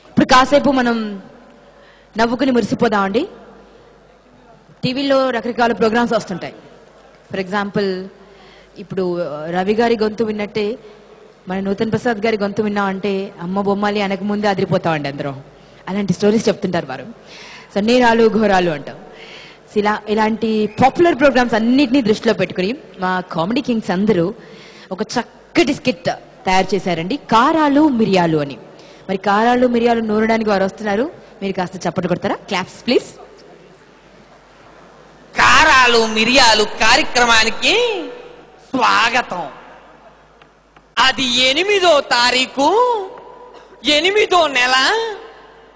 ఇప్పుడు కాసేపు మనం నవ్వుకుని మురిసిపోదామండి. టీవీలో రకరకాల ప్రోగ్రామ్స్ వస్తుంటాయి. ఫర్ ఎగ్జాంపుల్ ఇప్పుడు రవి గారి గొంతు విన్నట్టే మన నూతన్ ప్రసాద్ గారి గొంతు విన్నామంటే అమ్మ బొమ్మాలి అనక ముందే అదిరిపోతామండి అందరం. అలాంటి స్టోరీస్ చెప్తుంటారు వారు. సో నేరాలు ఘోరాలు అంటాం. ఇలాంటి పాపులర్ ప్రోగ్రామ్స్ అన్నిటినీ దృష్టిలో పెట్టుకుని మా కామెడీ కింగ్స్ అందరూ ఒక చక్కటి స్కిట్ తయారు చేశారండి, కారాలు మిరియాలు అని. మరి కారాలు మిరియాలు నూరడానికి వారు వస్తున్నారు. మీరు కాస్త చప్పట్లు కొడతారా? Claps please. కారాలు మిరియాలు కార్యక్రమానికి స్వాగతం. అది 8వ తారీఖు 8వ నెల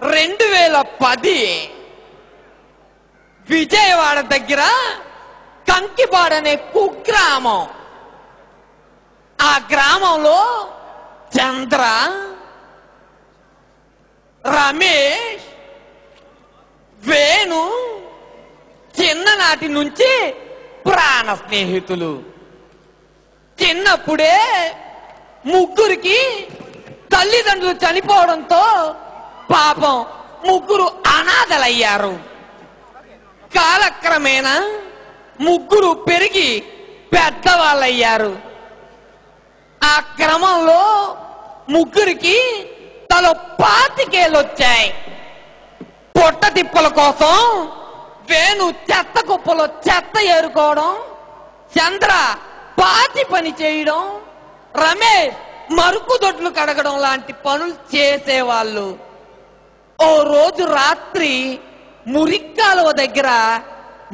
2010 విజయవాడ దగ్గర కంకిపాడనే కుగ్రామం. ఆ గ్రామంలో చంద్ర, రమేష్, వేణు చిన్ననాటి నుంచి ప్రాణ స్నేహితులు. చిన్నప్పుడే ముగ్గురికి తల్లిదండ్రులు చనిపోవడంతో పాపం ముగ్గురు అనాథలయ్యారు. కాలక్రమేణా ముగ్గురు పెరిగి పెద్దవాళ్ళయ్యారు. ఆ క్రమంలో ముగ్గురికి తలో 25 ఏళ్ళు వచ్చాయి. పొట్ట తిప్పల కోసం వేణు చెత్త కుప్పలో చెత్త ఏరుకోవడం, చంద్ర పాతి పని చేయడం, రమేష్ మరుగుదొడ్లు కడగడం లాంటి పనులు చేసేవాళ్ళు. ఓ రోజు రాత్రి మురిక్కాలువ దగ్గర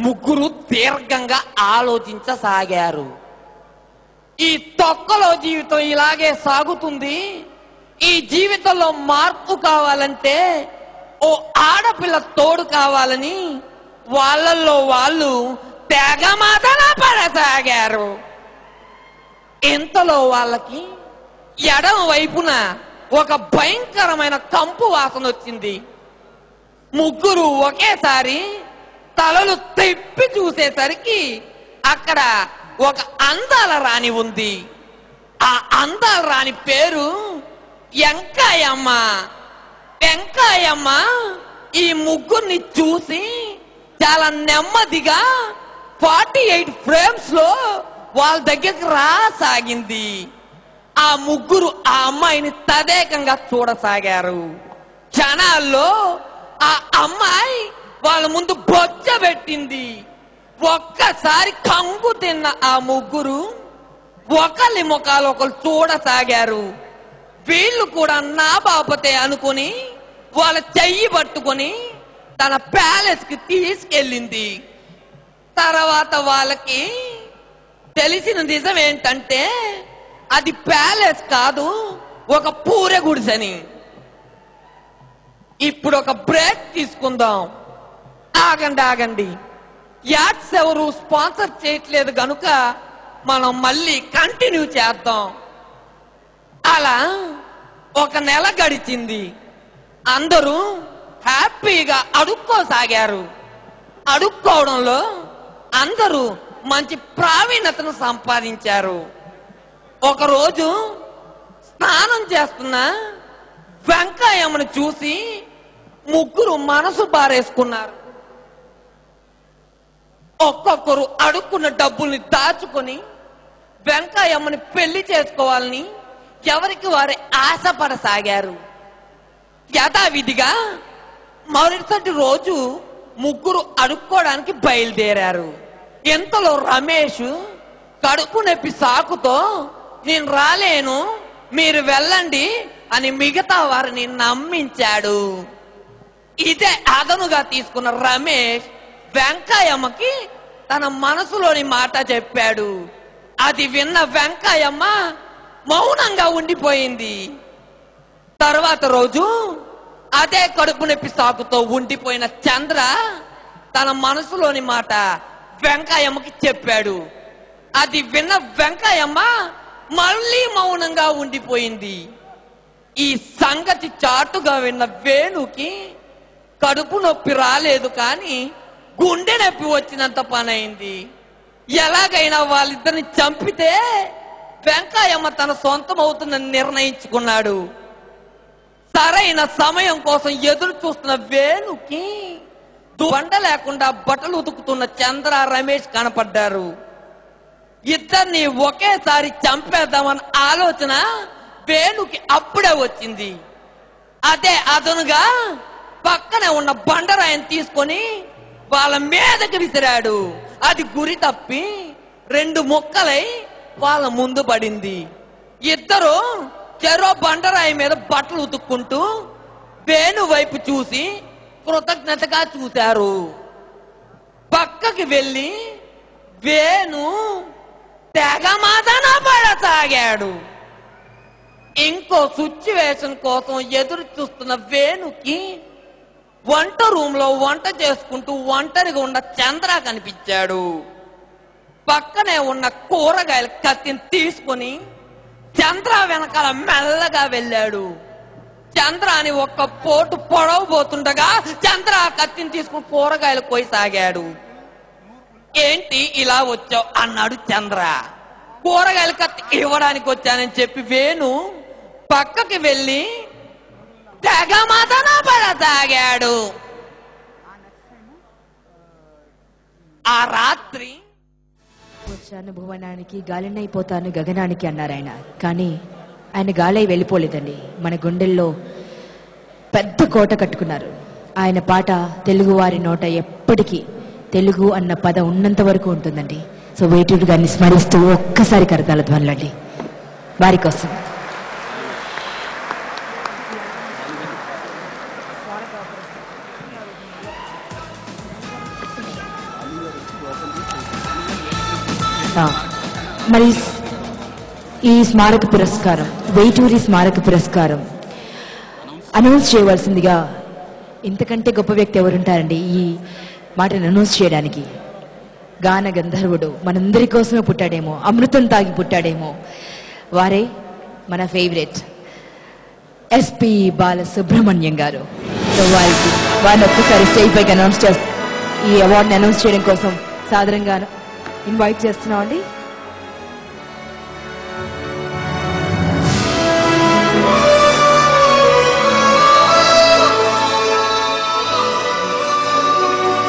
ముగ్గురు దీర్ఘంగా ఆలోచించసాగారు. ఈ తొక్కలో జీవితం ఇలాగే సాగుతుంది, ఈ జీవితంలో మార్పు కావాలంటే ఓ ఆడపిల్ల తోడు కావాలని వాళ్ళల్లో వాళ్ళు తెగమాతన పడసాగారు. ఇంతలో వాళ్ళకి ఎడమ వైపున ఒక భయంకరమైన కంపు వాసన వచ్చింది. ముగ్గురు ఒకేసారి తలలు తిప్పి చూసేసరికి అక్కడ ఒక అందాల రాణి ఉంది. ఆ అందాల రాణి పేరు వెంకాయమ్మ. వెంకాయమ్మ ఈ ముగ్గురిని చూసి చాలా నెమ్మదిగా 48 ఫ్రేమ్స్ లో వాళ్ళ దగ్గరికి రాసాగింది. ఆ ముగ్గురు ఆ అమ్మాయిని తదేకంగా చూడసాగారు. క్షణాల్లో ఆ అమ్మాయి వాళ్ళ ముందు బొచ్చ పెట్టింది. ఒక్కసారి కంగు తిన్న ఆ ముగ్గురు ఒకరి ముఖాలు ఒకరు చూడసాగారు. వీళ్ళు కూడా నా బాపతే అనుకుని వాళ్ళ చెయ్యి పట్టుకొని తన ప్యాలెస్ కి తీసుకెళ్ళింది. తర్వాత వాళ్ళకి తెలిసిన నిజం ఏంటంటే అది ప్యాలెస్ కాదు, ఒక పూరె గుడిసెని. ఇప్పుడు ఒక బ్రేక్ తీసుకుందాం. ఆగండి. యాడ్స్ ఎవరు స్పాన్సర్ చేయట్లేదు కనుక మనం మళ్ళీ కంటిన్యూ చేద్దాం. అలా ఒక నెల గడిచింది. అందరూ హ్యాపీగా అడుక్కోసాగారు. అడుక్కోవడంలో అందరూ మంచి ప్రావీణ్యతను సంపాదించారు. ఒకరోజు స్నానం చేస్తున్న వెంకాయమ్మను చూసి ముగ్గురు మనసు బారేసుకున్నారు. ఒక్కొక్కరు అడుక్కున్న డబ్బుల్ని దాచుకొని వెంకాయమ్మని పెళ్లి చేసుకోవాలని ఎవరికి వారే ఆశపడసాగారు. యథావిధిగా మరుసటి రోజు ముగ్గురు అడుక్కోవడానికి బయలుదేరారు. ఇంతలో రమేష్ కడుపు నొప్పి సాకుతో నేను రాలేను, మీరు వెళ్ళండి అని మిగతా వారిని నమ్మించాడు. ఇదే అదనుగా తీసుకున్న రమేష్ వెంకాయమ్మకి తన మనసులోని మాట చెప్పాడు. అది విన్న వెంకాయమ్మ మౌనంగా ఉండిపోయింది. తర్వాత రోజు అదే కడుపు నొప్పి సాకుతో ఉండిపోయిన చంద్ర తన మనసులోని మాట వెంకాయమ్మకి చెప్పాడు. అది విన్న వెంకాయమ్మ మళ్ళీ మౌనంగా ఉండిపోయింది. ఈ సంగతి చాటుగా విన్న వేణుకి కడుపు నొప్పి రాలేదు, కానీ గుండె నొప్పి వచ్చినంత పని అయింది. ఎలాగైనా వాళ్ళిద్దరిని చంపితే వెంకాయమ్మ తన సొంతం అవుతుందని నిర్ణయించుకున్నాడు. సరైన సమయం కోసం ఎదురు చూస్తున్న వేణుకి బండ లేకుండా బట్టలు ఉతుకుతున్న చంద్ర రమేష్ కనపడ్డారు. ఇద్దరిని ఒకేసారి చంపేద్దామన్న ఆలోచన వేణుకి అప్పుడే వచ్చింది. అదే అదనుగా పక్కనే ఉన్న బండరాయిని తీసుకొని వాళ్ళ మీదకి విసిరాడు. అది గురి తప్పి 2 ముక్కలై వాళ్ళ ముందు పడింది. ఇద్దరు చెరో బండరాయి మీద బట్టలు ఉతుక్కుంటూ వేణు వైపు చూసి కృతజ్ఞతగా చూశారు. పక్కకి వెళ్ళి వేణు తెగ మాదన పడసాగాడు. ఇంకో సిచ్యువేషన్ కోసం ఎదురు చూస్తున్న వేణుకి వంట రూమ్ లో వంట చేసుకుంటూ ఒంటరిగా ఉన్న చంద్ర కనిపించాడు. పక్కనే ఉన్న కూరగాయల కత్తిని తీసుకుని చంద్ర వెనకాల మెల్లగా వెళ్ళాడు. చంద్రాని ఒక్క పోటు పొడవబోతుండగా చంద్ర కత్తిని తీసుకుని కూరగాయలు కోయసాగాడు. ఏంటి ఇలా వచ్చావు అన్నాడు చంద్ర. కూరగాయల కత్తి ఇవ్వడానికి వచ్చానని చెప్పి వేణు పక్కకి వెళ్ళి తెగ మదన పడసాగాడు. ఆ రాత్రి వచ్చాను భువనానికి గాలినైపోతాను గగనానికి అన్నారు ఆయన. కానీ ఆయన గాలై వెళ్ళిపోలేదండి. మన గుండెల్లో పెద్ద కోట కట్టుకున్నారు. ఆయన పాట తెలుగువారి నోట ఎప్పటికీ తెలుగు అన్న పదం ఉన్నంత వరకు ఉంటుందండి. సో వేటూరు గారిని స్మరిస్తూ ఒక్కసారి కరతాల ధ్వనులండి వారి కోసం. మరి ఈ స్మారక పురస్కారం, వేటూరి స్మారక పురస్కారం అనౌన్స్ చేయవలసిందిగా ఇంతకంటే గొప్ప వ్యక్తి ఎవరుంటారండి ఈ మాటను అనౌన్స్ చేయడానికి? గాన గంధర్వుడు, మనందరి కోసమే పుట్టాడేమో, అమృతం తాగి పుట్టాడేమో, వారే మన ఫేవరెట్ ఎస్పి బాలసుబ్రహ్మణ్యం గారు. సో వారిని ఒక్కసారి స్టేజ్ పైకి అనౌన్స్ చేస్తారు. ఈ అవార్డుని అనౌన్స్ చేయడం కోసం సాదరంగా ఇన్వైట్ చేస్తున్నాం అండి.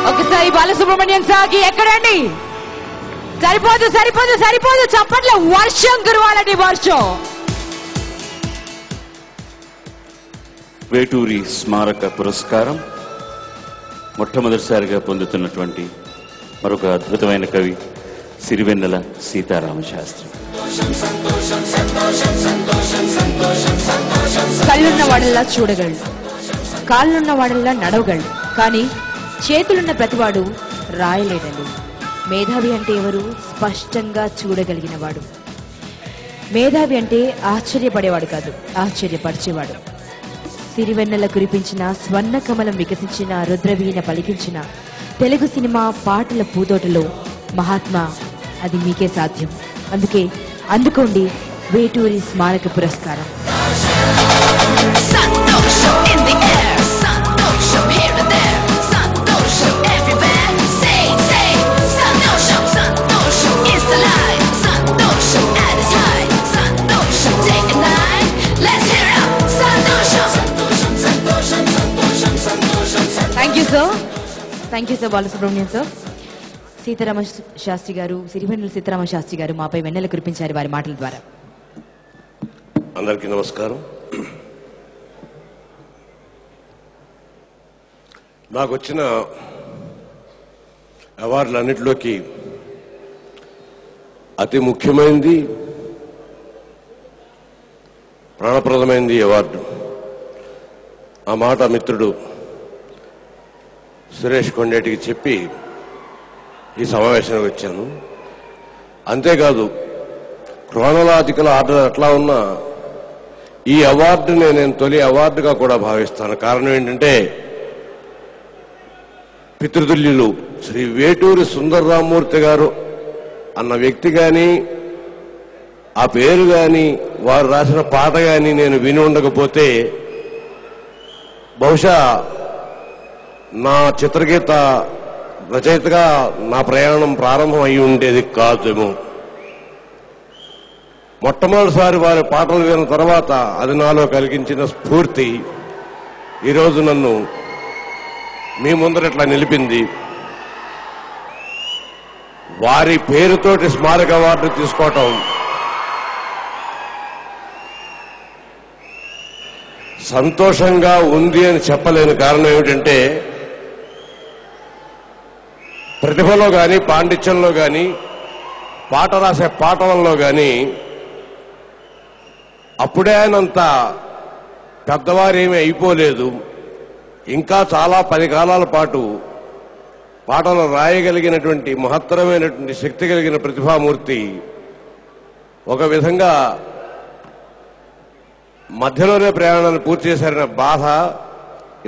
ఒకసారి బాలసుబ్రహ్మణ్యం సాగి ఎక్కడండి? సరిపోదు సరిపోదు సరిపోదు, చప్పట్ల వర్షం కురవాలండి, వర్షం. వేటూరి స్మారక పురస్కారం మొట్టమొదటిసారిగా పొందుతున్నటువంటి మరొక అద్భుతమైన కవి సిరివెన్నెల సీతారామశాస్త్రి. కళ్ళున్న వాడల్లా చూడగలడు, కాళ్ళున్న వాడల్లా నడవగలడు, కానీ చేతులున్న ప్రతివాడు రాయలేడండి. మేధావి అంటే ఎవరు? స్పష్టంగా చూడగలిగిన వాడు. మేధావి అంటే ఆశ్చర్యపడేవాడు కాదు, ఆశ్చర్యపరిచేవాడు. సిరివెన్నెల కురిపించిన, స్వర్ణ కమలం వికసించిన, రుద్రవీణ పలికించిన తెలుగు సినిమా పాటల పూతోటలో మహాత్మా, అది మీకే సాధ్యం. అందుకే అందుకోండి వేటూరి స్మారక పురస్కారం. Thank you sir Balasubrahmanyam sir. Seetharama Sastry గారు, సిరివెన్నెల సీతారామ శాస్త్రి గారు మాపై వెన్నెల కురిపించారు వారి మాటల ద్వారా. అందరికీ నమస్కారం. నాకు వచ్చిన అవార్డులన్నిటిలోకి అతి ముఖ్యమైనది, ప్రాణప్రదమైనది అవార్డు. ఆ మాట మిత్రుడు సురేష్ కొండేటికి చెప్పి ఈ సమావేశానికి వచ్చాను. అంతేకాదు, క్రోనలాజికల్ ఆర్డర్ ఎట్లా ఉన్నా ఈ అవార్డుని నేను తొలి అవార్డుగా కూడా భావిస్తాను. కారణం ఏంటంటే, పితృతుల్యులు శ్రీ వేటూరి సుందరరామమూర్తి గారు అన్న వ్యక్తి కానీ, ఆ పేరు కానీ, వారు రాసిన పాట కానీ నేను విని ఉండకపోతే బహుశా నా చిత్రగీత రచయితగా నా ప్రయాణం ప్రారంభం అయి ఉండేది కాదేమో. మొట్టమొదటిసారి వారి పాటలు విన్న తర్వాత అది నాలో కలిగించిన స్ఫూర్తి ఈరోజు నన్ను మీ ముందర ఇట్లా నిలిపింది. వారి పేరుతోటి స్మారక అవార్డు తీసుకోవటం సంతోషంగా ఉంది అని చెప్పలేని కారణం ఏమిటంటే, ప్రతిభలో కానీ పాండిత్యంలో కానీ పాట రాసే పాటలలో కానీ అప్పుడే ఆయనంత పెద్దవారేమీ అయిపోలేదు. ఇంకా చాలా 10 కాలాల పాటు పాటలు రాయగలిగినటువంటి మహత్తరమైనటువంటి శక్తి కలిగిన ప్రతిభామూర్తి ఒక విధంగా మధ్యలోనే ప్రయాణాన్ని పూర్తి చేశారన్న బాధ,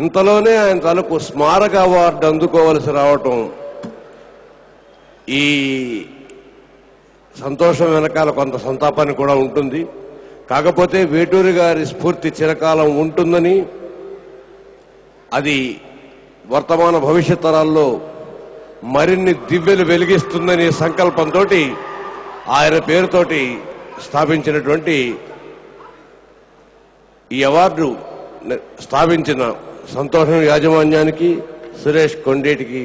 ఇంతలోనే ఆయన తాలూకు స్మారక అవార్డు అందుకోవలసి రావటం, ఈ సంతోషం వెనకాల కొంత సంతాపాన్ని కూడా ఉంటుంది. కాకపోతే వేటూరి గారి స్ఫూర్తి చిరకాలం ఉంటుందని, అది వర్తమాన భవిష్యత్ తరాల్లో మరిన్ని దివ్యలు వెలిగిస్తుందనే సంకల్పంతో ఆయన పేరుతోటి స్థాపించినటువంటి ఈ అవార్డు స్థాపించిన సంతోషం యాజమాన్యానికి, సురేష్ కొండేటికి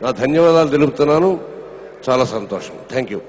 నా ధన్యవాదాలు తెలుపుతున్నాను. చాలా సంతోషం. Thank you.